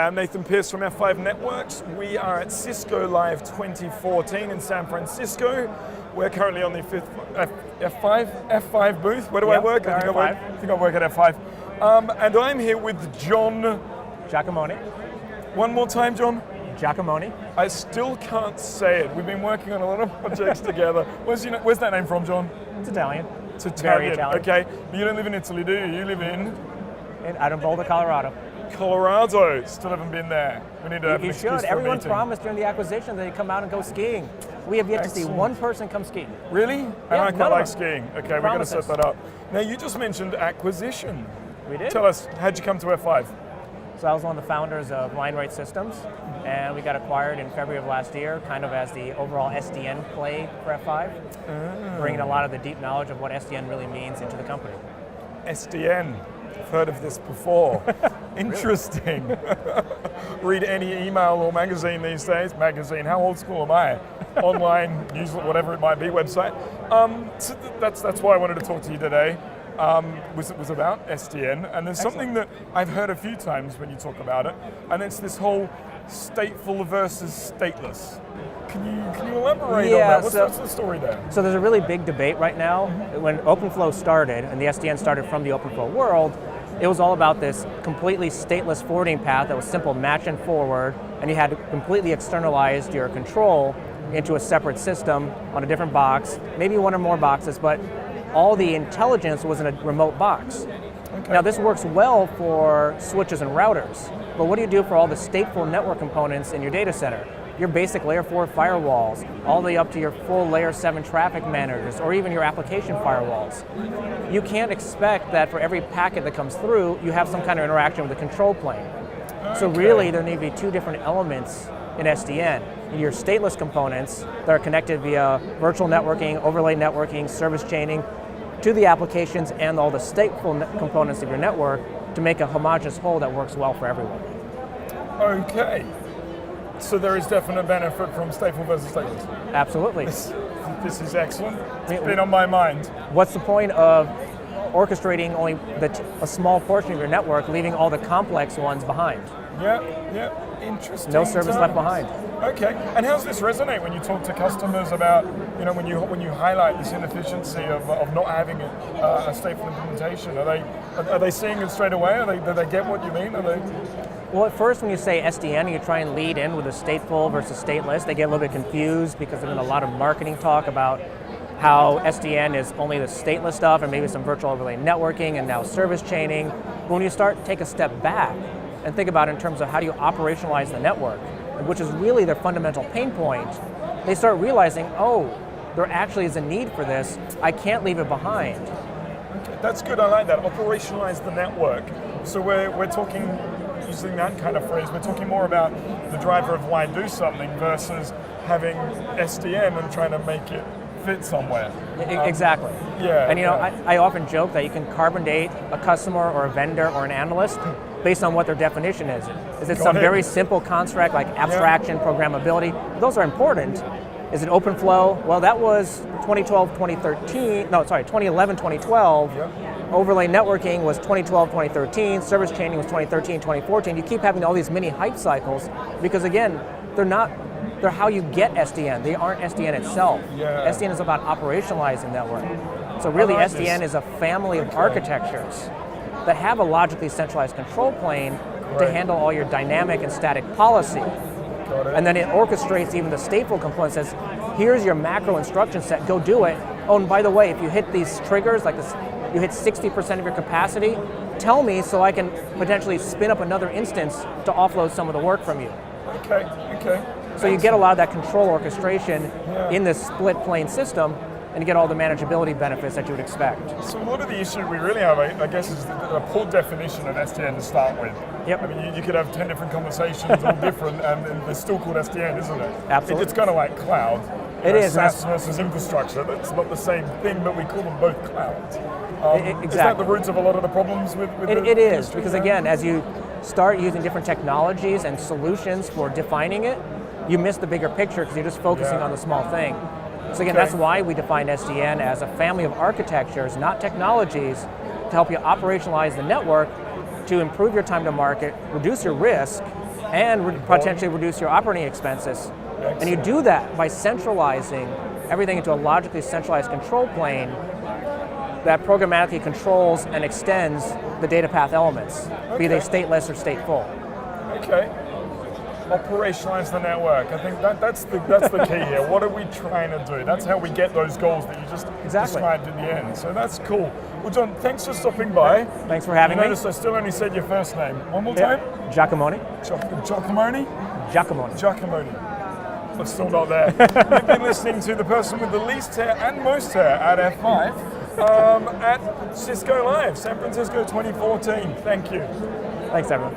Hi, I'm Nathan Pearce from F5 Networks. We are at Cisco Live 2014 in San Francisco. We're currently on the F5 booth. Where do I work? I think I work at F5. And I'm here with John... Giacomoni. One more time, John? Giacomoni. I still can't say it. We've been working on a lot of projects together. Where's that name from, John? It's Italian. It's Italian. Very Italian. Okay. But you don't live in Italy, do you? You live in out in Boulder, Colorado. Colorado. Still haven't been there. We need to have an excuse should. for a Everyone meeting. promised during the acquisition that they'd come out and go skiing. We have yet to see one person come skiing. Really? Yeah, I quite like skiing. Okay, we're going to set that up. Now, you just mentioned acquisition. We did. Tell us, how'd you come to F5? So I was one of the founders of Line Rate Systems, and we got acquired in February of last year, kind of as the overall SDN play for F5, bringing a lot of the deep knowledge of what SDN really means into the company. SDN. I've heard of this before. Interesting. Read any email or magazine these days. Magazine, how old school am I? Online, newsletter, whatever it might be, website. So that's why I wanted to talk to you today. Was about SDN, and there's something that I've heard a few times when you talk about it, and it's this whole stateful versus stateless. Can you elaborate on that? What's the story there? So there's a really big debate right now. When OpenFlow started, and the SDN started from the OpenFlow world, it was all about this completely stateless forwarding path that was simple match and forward, and you had to completely externalize your control into a separate system on a different box, maybe one or more boxes, but all the intelligence was in a remote box. Okay. Now this works well for switches and routers, but what do you do for all the stateful network components in your data center? Your basic layer 4 firewalls, all the way up to your full layer 7 traffic managers, or even your application firewalls. You can't expect that for every packet that comes through, you have some kind of interaction with the control plane. Okay. So really there need to be two different elements in SDN. Your stateless components that are connected via virtual networking, overlay networking, service chaining, to the applications and all the stateful components of your network to make a homogeneous whole that works well for everyone. Okay. So there is definite benefit from stateful versus stateless. Absolutely. This is excellent. It's been on my mind. What's the point of orchestrating only a small portion of your network, leaving all the complex ones behind? Yeah, interesting. No service left behind. Okay, and how does this resonate when you talk to customers about, when you highlight this inefficiency of not having a stateful implementation? Are they seeing it straight away? Do they get what you mean? Well, at first when you say SDN and you try and lead in with a stateful versus stateless, they get a little bit confused because there's been a lot of marketing talk about how SDN is only the stateless stuff and maybe some virtual overlay networking and now service chaining. But when you take a step back and think about it in terms of how do you operationalize the network, which is really their fundamental pain point, they start realizing, oh, there actually is a need for this. I can't leave it behind. Okay, that's good, I like that. Operationalize the network. So we're talking, using that kind of phrase, we're talking more about the driver of why do something versus having SDN and trying to make it fit somewhere. Exactly. Yeah. And I often joke that you can carbon date a customer or a vendor or an analyst based on what their definition is. Is it some very simple construct like abstraction, programmability? Those are important. Is it OpenFlow? Well, that was 2011, 2012. Yep. Overlay networking was 2012, 2013. Service chaining was 2013, 2014. You keep having all these mini hype cycles because, again, they're how you get SDN. They aren't SDN itself. Yeah. SDN is about operationalizing network. So really SDN is a family of architectures that have a logically centralized control plane to handle all your dynamic and static policy. And then it orchestrates even the stateful components, says, here's your macro instruction set, go do it. Oh, and by the way, if you hit these triggers, like this, you hit 60% of your capacity, tell me so I can potentially spin up another instance to offload some of the work from you. Okay. So you get a lot of that control orchestration in this split plane system, and you get all the manageability benefits that you would expect. So a lot of the issue we really have, I guess, is a poor definition of SDN to start with. Yep. I mean, you could have 10 different conversations, all different, and they're still called SDN, isn't it? Absolutely. It's kind of like cloud. It is. SaaS versus infrastructure. That's not the same thing, but we call them both clouds. Exactly. Is that the roots of a lot of the problems with it is, because again, as you start using different technologies and solutions for defining it, you miss the bigger picture because you're just focusing on the small thing. So again, that's why we define SDN as a family of architectures, not technologies, to help you operationalize the network to improve your time to market, reduce your risk, and potentially reduce your operating expenses. And you do that by centralizing everything into a logically centralized control plane that programmatically controls and extends the data path elements, be they stateless or stateful. Okay. Operationalize the network. I think that's the key here. What are we trying to do? That's how we get those goals that you just described at the end. So that's cool. Well, John, thanks for stopping by. Thanks for having me. Notice I still only said your first name. One more time? Giacomoni. Giacomoni? Giacomoni. Giacomoni. I'm still not there. You've been listening to the person with the least hair and most hair at F5 at Cisco Live, San Francisco 2014. Thank you. Thanks, everyone.